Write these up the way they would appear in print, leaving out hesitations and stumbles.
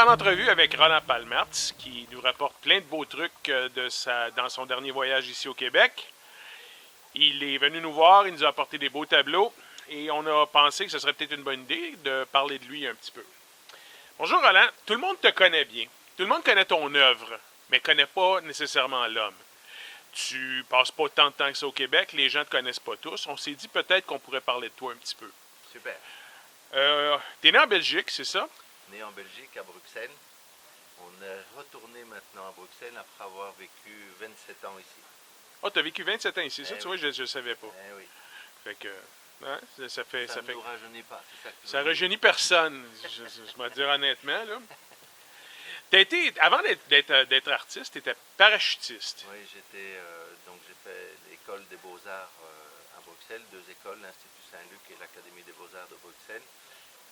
en entrevue avec Roland Palmertz, qui nous rapporte plein de beaux trucs dans son dernier voyage ici au Québec. Il est venu nous voir, il nous a apporté des beaux tableaux, et on a pensé que ce serait peut-être une bonne idée de parler de lui un petit peu. Bonjour Roland, tout le monde te connaît bien. Tout le monde connaît ton œuvre, mais ne connaît pas nécessairement l'homme. Tu passes pas tant de temps que ça au Québec, les gens ne te connaissent pas tous. On s'est dit peut-être qu'on pourrait parler de toi un petit peu. Super. T'es né en Belgique, c'est ça? Né en Belgique, à Bruxelles. On est retourné maintenant à Bruxelles après avoir vécu 27 ans ici. Oh, t'as vécu 27 ans ici, ça, tu vois, je ne savais pas. Eh oui. Fait que, hein, ça fait... Ça ne nous rajeunit pas, c'est ça que tu Ça veux dire. rajeunit personne, je vais te dire honnêtement, là. Avant d'être artiste, tu étais parachutiste. Oui, donc j'ai fait l'école des beaux-arts à Bruxelles, deux écoles, l'Institut Saint-Luc et l'Académie des beaux-arts de Bruxelles.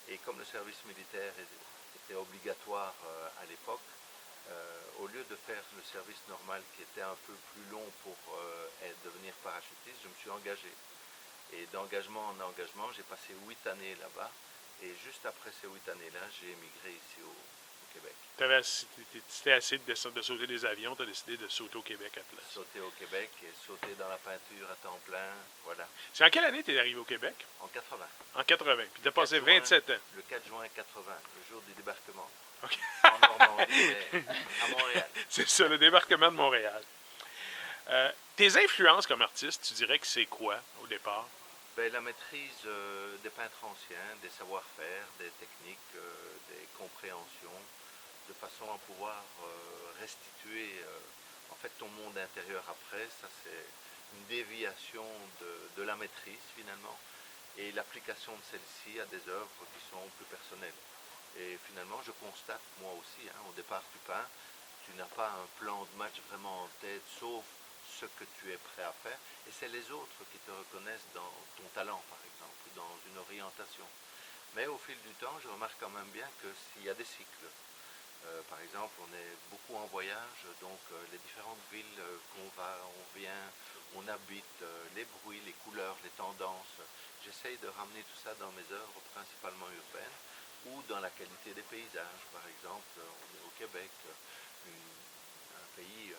Et comme le service militaire était obligatoire à l'époque, au lieu de faire le service normal qui était un peu plus long pour devenir parachutiste, je me suis engagé. Et d'engagement en engagement, j'ai passé 8 années là-bas. Et juste après ces 8 années-là, j'ai émigré ici au Québec. C'était assez de sauter des avions, tu as décidé de sauter au Québec à la place. Sauter au Québec et sauter dans la peinture à temps plein, voilà. C'est en quelle année tu es arrivé au Québec? En 80. En 80. Puis tu as passé 27 ans. Le 4 juin 80, le jour du débarquement. Okay. En Normandie, à Montréal. C'est ça, le débarquement de Montréal. Tes influences comme artiste, tu dirais que c'est quoi au départ? Ben, la maîtrise des peintres anciens, des savoir-faire, des techniques, des compréhensions, de façon à pouvoir restituer en fait ton monde intérieur après. Ça, c'est une déviation de la maîtrise finalement, et l'application de celle-ci à des œuvres qui sont plus personnelles. Et finalement, je constate moi aussi, au départ tu peins, tu n'as pas un plan de match vraiment en tête, sauf ce que tu es prêt à faire, et c'est les autres qui te reconnaissent dans ton talent par exemple, dans une orientation. Mais au fil du temps, je remarque quand même bien que s'il y a des cycles, par exemple, on est beaucoup en voyage, donc les différentes villes qu'on va, on vient, on habite, les bruits, les couleurs, les tendances, j'essaye de ramener tout ça dans mes œuvres principalement urbaines, ou dans la qualité des paysages. Par exemple, on est au Québec, un pays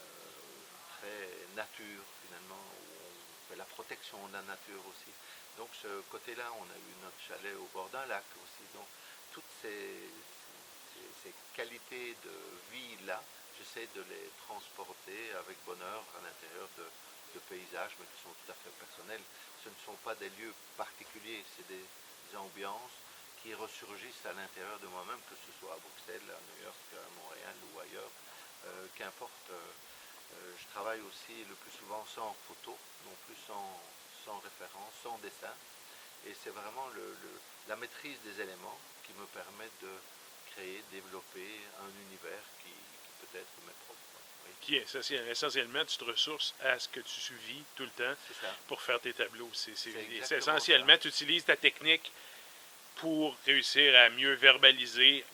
très nature finalement, où on fait la protection de la nature aussi. Donc ce côté-là, on a eu notre chalet au bord d'un lac aussi. Donc toutes ces qualités de vie-là, j'essaie de les transporter avec bonheur à l'intérieur de paysages, mais qui sont tout à fait personnels. Ce ne sont pas des lieux particuliers, c'est des ambiances qui ressurgissent à l'intérieur de moi-même, que ce soit à Bruxelles, à New York, à Montréal ou ailleurs, qu'importe. Je travaille aussi le plus souvent sans photo, non plus sans référence, sans dessin, et c'est vraiment la maîtrise des éléments qui me permet de créer, développer un univers qui peut être m'est propre. Oui. Qui est essentiellement, tu te ressources à ce que tu vis tout le temps pour faire tes tableaux. C'est essentiellement, tu utilises ta technique pour réussir à mieux verbaliser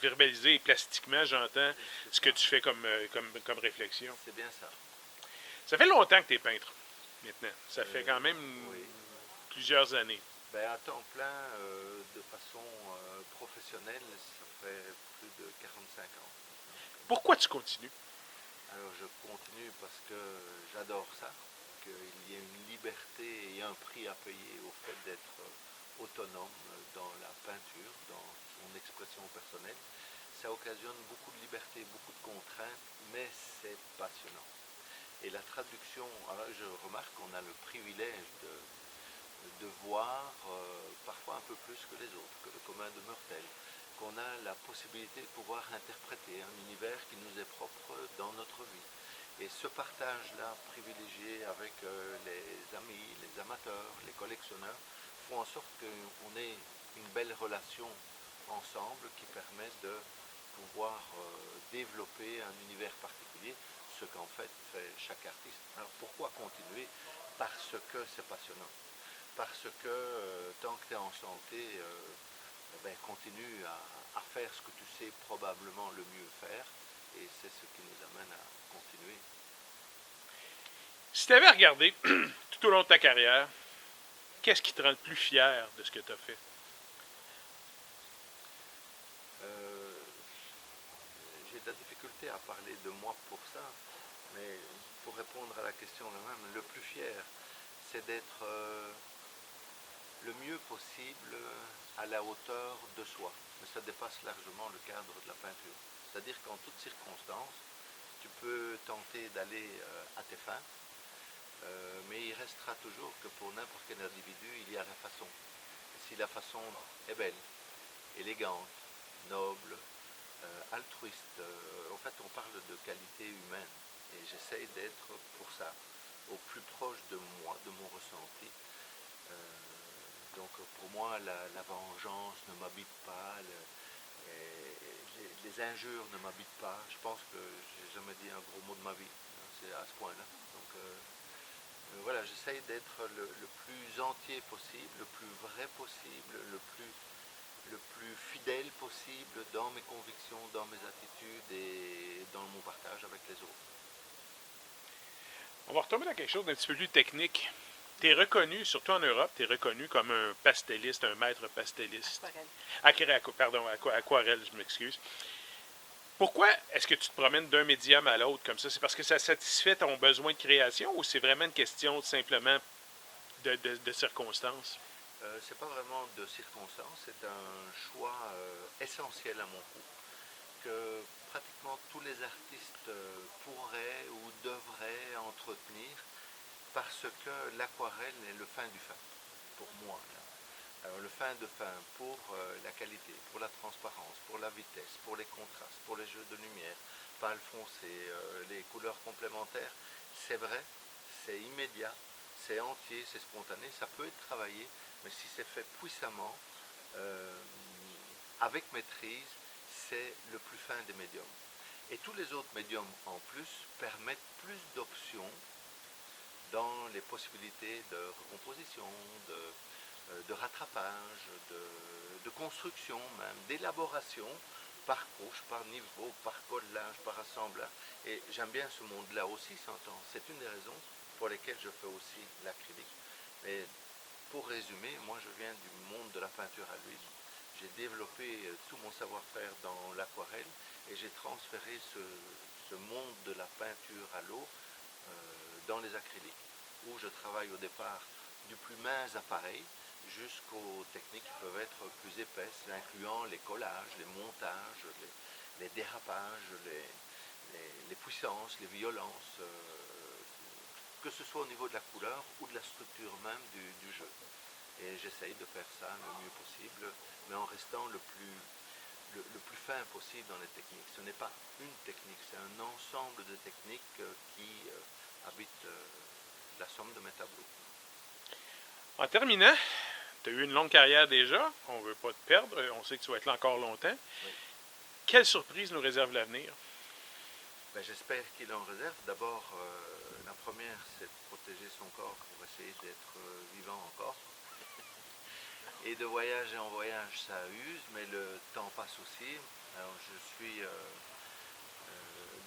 et plastiquement, j'entends, ce que tu fais comme réflexion. C'est bien ça. Ça fait longtemps que tu es peintre, maintenant. Ça fait quand même plusieurs années. Ben, à temps plein, de façon professionnelle, ça fait plus de 45 ans. Pourquoi tu continues? Alors je continue parce que j'adore ça, qu'il y ait une liberté et un prix à payer au fait d'être autonome dans la peinture, dans son expression personnelle. Ça occasionne beaucoup de liberté, beaucoup de contraintes, mais c'est passionnant. Et la traduction, alors je remarque qu'on a le privilège de voir parfois un peu plus que les autres, que le commun de mortels, qu'on a la possibilité de pouvoir interpréter un univers qui nous est propre dans notre vie. Et ce partage-là privilégié avec les amis, les amateurs, les collectionneurs, font en sorte qu'on ait une belle relation ensemble qui permet de pouvoir développer un univers particulier, ce qu'en fait chaque artiste. Alors pourquoi continuer? Parce que c'est passionnant. Parce que tant que tu es en santé, continue à faire ce que tu sais probablement le mieux faire, et c'est ce qui nous amène à continuer. Si tu avais regardé tout au long de ta carrière, qu'est-ce qui te rend le plus fier de ce que tu as fait? de la difficulté à parler de moi pour ça, mais pour répondre à la question quand même, le plus fier, c'est d'être le mieux possible à la hauteur de soi. Mais ça dépasse largement le cadre de la peinture. C'est-à-dire qu'en toutes circonstances, tu peux tenter d'aller à tes fins, mais il restera toujours que pour n'importe quel individu, il y a la façon. Et si la façon est belle, élégante, noble, altruiste, en fait on parle de qualité humaine. Et j'essaye d'être pour ça, au plus proche de moi, de mon ressenti. Donc pour moi, la vengeance ne m'habite pas, les injures ne m'habitent pas. Je pense que j'ai jamais dit un gros mot de ma vie, c'est à ce point-là. Donc voilà, j'essaye d'être le plus entier possible, le plus vrai possible, le plus fidèle possible dans mes convictions, dans mes attitudes et dans mon partage avec les autres. On va retomber dans quelque chose d'un petit peu plus technique. Tu es reconnu, surtout en Europe, tu es reconnu comme un pastelliste, un maître pastelliste. Aquarelle, je m'excuse. Pourquoi est-ce que tu te promènes d'un médium à l'autre comme ça? C'est parce que ça satisfait ton besoin de création ou c'est vraiment une question simplement de circonstances? C'est pas vraiment de circonstances, c'est un choix essentiel à mon goût, que pratiquement tous les artistes pourraient ou devraient entretenir, parce que l'aquarelle est le fin du fin, pour moi. Là. Alors le fin de fin pour la qualité, pour la transparence, pour la vitesse, pour les contrastes, pour les jeux de lumière, pâle foncé, les couleurs complémentaires, c'est vrai, c'est immédiat, c'est entier, c'est spontané, ça peut être travaillé, mais si c'est fait puissamment, avec maîtrise, c'est le plus fin des médiums. Et tous les autres médiums en plus permettent plus d'options dans les possibilités de recomposition, de rattrapage, de construction même, d'élaboration par couche, par niveau, par collage, par assemblage. Et j'aime bien ce monde-là aussi, s'entend. C'est une des raisons pour lesquelles je fais aussi l'acrylique. Mais pour résumer, moi je viens du monde de la peinture à l'huile. J'ai développé tout mon savoir-faire dans l'aquarelle et j'ai transféré ce monde de la peinture à l'eau dans les acryliques, où je travaille au départ du plus mince appareil jusqu'aux techniques qui peuvent être plus épaisses, incluant les collages, les montages, les dérapages, les puissances, les violences, que ce soit au niveau de la couleur ou de la structure même du jeu. Et j'essaye de faire ça le mieux possible, mais en restant le plus fin possible dans les techniques. Ce n'est pas une technique, c'est un ensemble de techniques qui habitent la somme de mes tableaux. En terminant, tu as eu une longue carrière déjà, on ne veut pas te perdre, on sait que tu vas être là encore longtemps. Oui. Quelle surprise nous réserve l'avenir? Ben, j'espère qu'il en réserve. D'abord, la première, c'est de protéger son corps pour essayer d'être vivant encore. Et de voyage en voyage, ça use, mais le temps passe aussi. Alors, je suis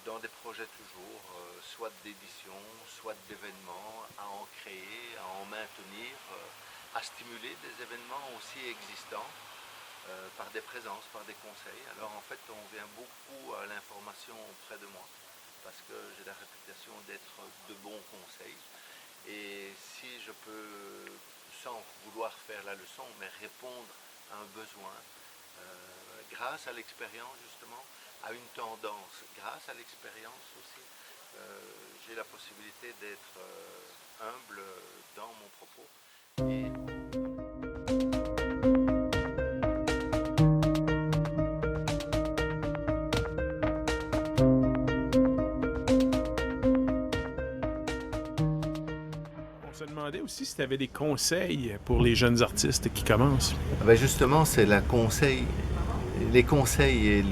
dans des projets toujours, soit d'édition, soit d'événements, à en créer, à en maintenir, à stimuler des événements aussi existants par des présences, par des conseils. Alors en fait, on vient beaucoup à l'information auprès de moi parce que j'ai la réputation d'être de bons conseils. Et si je peux, sans vouloir faire la leçon, mais répondre à un besoin, grâce à l'expérience justement, à une tendance, grâce à l'expérience aussi, j'ai la possibilité d'être humble dans mon propos. On se demandait aussi si tu avais des conseils pour les jeunes artistes qui commencent. Ben justement, c'est les conseils et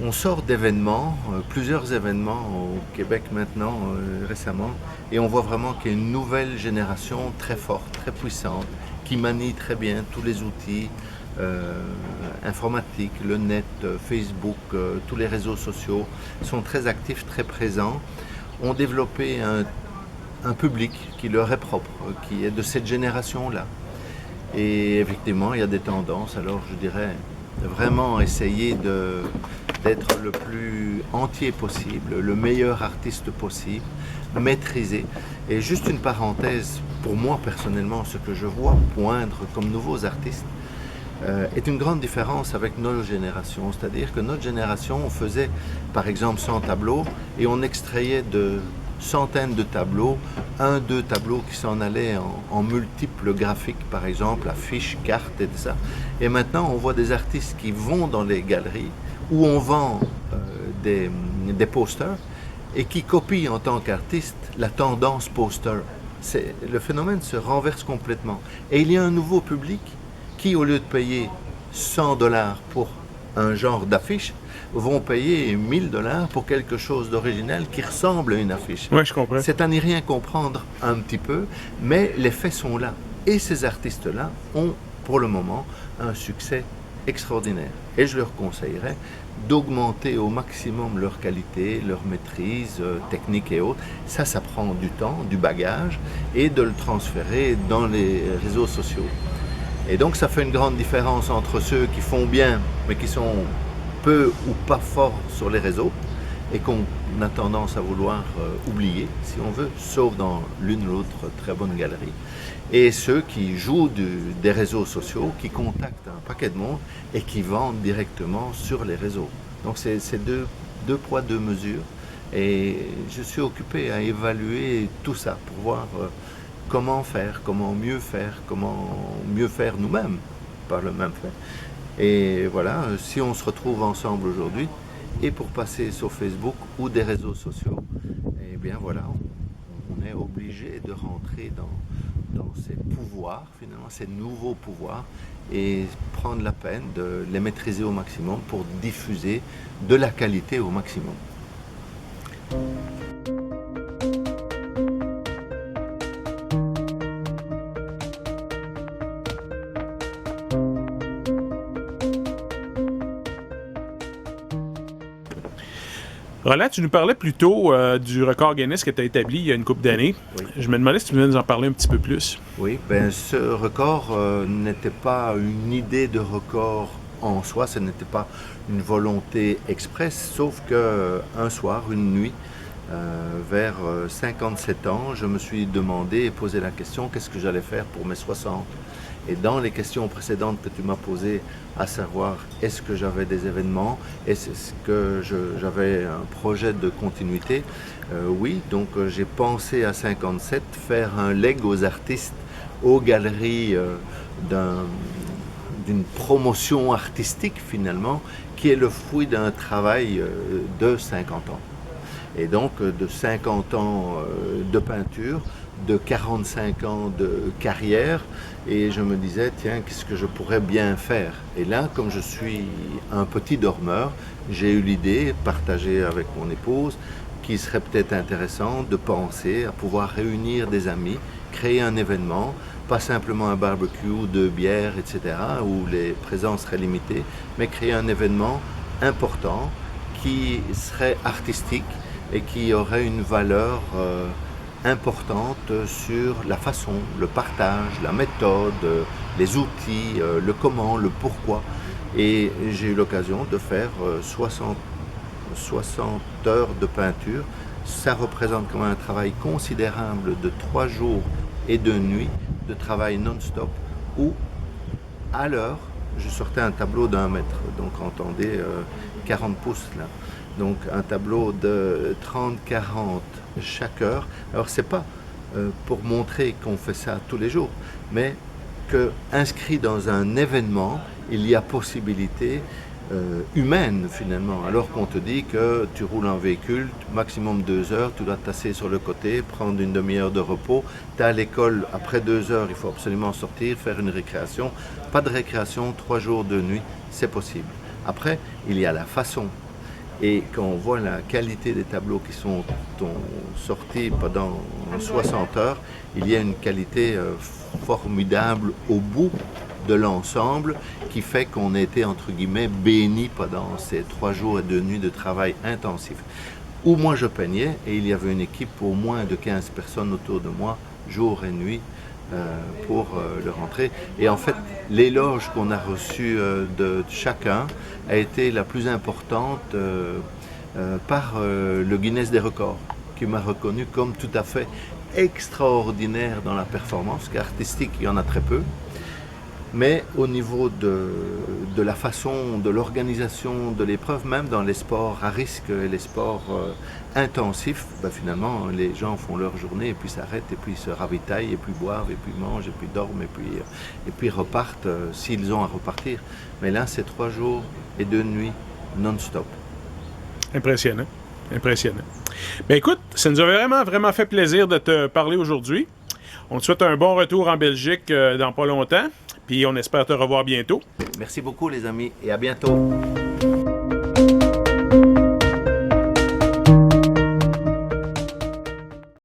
on sort d'événements, plusieurs événements au Québec maintenant, récemment, et on voit vraiment qu'il y a une nouvelle génération très forte, très puissante, qui manie très bien tous les outils informatiques, le net, Facebook, tous les réseaux sociaux, sont très actifs, très présents, ont développé un public qui leur est propre, qui est de cette génération-là. Et effectivement, il y a des tendances, alors je dirais vraiment essayer d'être le plus entier possible, le meilleur artiste possible, maîtrisé. Et juste une parenthèse, pour moi personnellement, ce que je vois poindre comme nouveaux artistes est une grande différence avec nos générations. C'est-à-dire que notre génération, on faisait par exemple 100 tableaux et on extrayait de centaines de tableaux, deux tableaux qui s'en allaient en multiples graphiques, par exemple, affiches, cartes et tout ça. Et maintenant, on voit des artistes qui vont dans les galeries où on vend des posters et qui copient en tant qu'artiste la tendance poster. Le phénomène se renverse complètement. Et il y a un nouveau public qui, au lieu de payer 100 $ pour un genre d'affiche, vont payer 1000 $ pour quelque chose d'original qui ressemble à une affiche. Oui, je comprends. C'est à n'y rien comprendre un petit peu, mais les faits sont là. Et ces artistes-là ont, pour le moment, un succès extraordinaire. Et je leur conseillerais d'augmenter au maximum leur qualité, leur maîtrise technique et autres. Ça prend du temps, du bagage, et de le transférer dans les réseaux sociaux. Et donc ça fait une grande différence entre ceux qui font bien, mais qui sont peu ou pas forts sur les réseaux, et qu'on a tendance à vouloir oublier, si on veut, sauf dans l'une ou l'autre très bonne galerie. Et ceux qui jouent des réseaux sociaux, qui contactent un paquet de monde et qui vendent directement sur les réseaux. Donc c'est deux poids, deux mesures. Et je suis occupé à évaluer tout ça pour voir comment mieux faire nous-mêmes par le même fait. Et voilà, si on se retrouve ensemble aujourd'hui, et pour passer sur Facebook ou des réseaux sociaux, eh bien voilà, on est obligé de rentrer dans ces pouvoirs, finalement, ces nouveaux pouvoirs, et prendre la peine de les maîtriser au maximum pour diffuser de la qualité au maximum. Roland, tu nous parlais plus tôt du record Guinness que tu as établi il y a une couple d'années. Oui. Je me demandais si tu venais nous en parler un petit peu plus. Oui, ce record n'était pas une idée de record en soi, ce n'était pas une volonté expresse, sauf qu'un soir, une nuit, vers 57 ans, je me suis demandé et posé la question, qu'est-ce que j'allais faire pour mes 60 ? Et dans les questions précédentes que tu m'as posées, à savoir est-ce que j'avais des événements, est-ce que j'avais un projet de continuité, oui, donc j'ai pensé à 57 faire un leg aux artistes, aux galeries d'une promotion artistique finalement, qui est le fruit d'un travail de 50 ans. Et donc de 50 ans de peinture, de 45 ans de carrière, et je me disais, tiens, qu'est-ce que je pourrais bien faire? Et là, comme je suis un petit dormeur, j'ai eu l'idée, partagée avec mon épouse, qu'il serait peut-être intéressant de penser à pouvoir réunir des amis, créer un événement, pas simplement un barbecue, de bière, etc., où les présences seraient limitées, mais créer un événement important qui serait artistique et qui aurait une valeur importante sur la façon, le partage, la méthode, les outils, le comment, le pourquoi. Et j'ai eu l'occasion de faire 60 heures de peinture. Ça représente quand même un travail considérable de 3 jours et 2 nuits de travail non-stop où, à l'heure, je sortais un tableau d'1 mètre. Donc entendez 40 pouces là. Donc un tableau de 30-40 chaque heure. Alors c'est pas pour montrer qu'on fait ça tous les jours, mais que inscrit dans un événement, il y a possibilité humaine finalement. Alors qu'on te dit que tu roules en véhicule, maximum 2 heures, tu dois te tasser sur le côté, prendre une demi-heure de repos. Tu es à l'école, après 2 heures, il faut absolument sortir, faire une récréation. Pas de récréation, 3 jours, 2 nuits, c'est possible. Après, il y a la façon. Et quand on voit la qualité des tableaux qui sont sortis pendant 60 heures, il y a une qualité formidable au bout de l'ensemble qui fait qu'on a été entre guillemets béni pendant ces 3 jours et 2 nuits de travail intensif. Où moi je peignais et il y avait une équipe au moins de 15 personnes autour de moi, jour et nuit, pour leur entrée. Et en fait, l'éloge qu'on a reçu de chacun a été la plus importante par le Guinness des records, qui m'a reconnu comme tout à fait extraordinaire dans la performance, qu'artistique, il y en a très peu. Mais au niveau de la façon, de l'organisation de l'épreuve, même dans les sports à risque et les sports intensifs, finalement, les gens font leur journée et puis s'arrêtent et puis se ravitaillent et puis boivent et puis mangent et puis dorment et puis repartent s'ils ont à repartir. Mais là, c'est 3 jours et 2 nuits non-stop. Impressionnant. Impressionnant. Ben écoute, ça nous a vraiment fait plaisir de te parler aujourd'hui. On te souhaite un bon retour en Belgique dans pas longtemps. Puis on espère te revoir bientôt. Merci beaucoup les amis et à bientôt.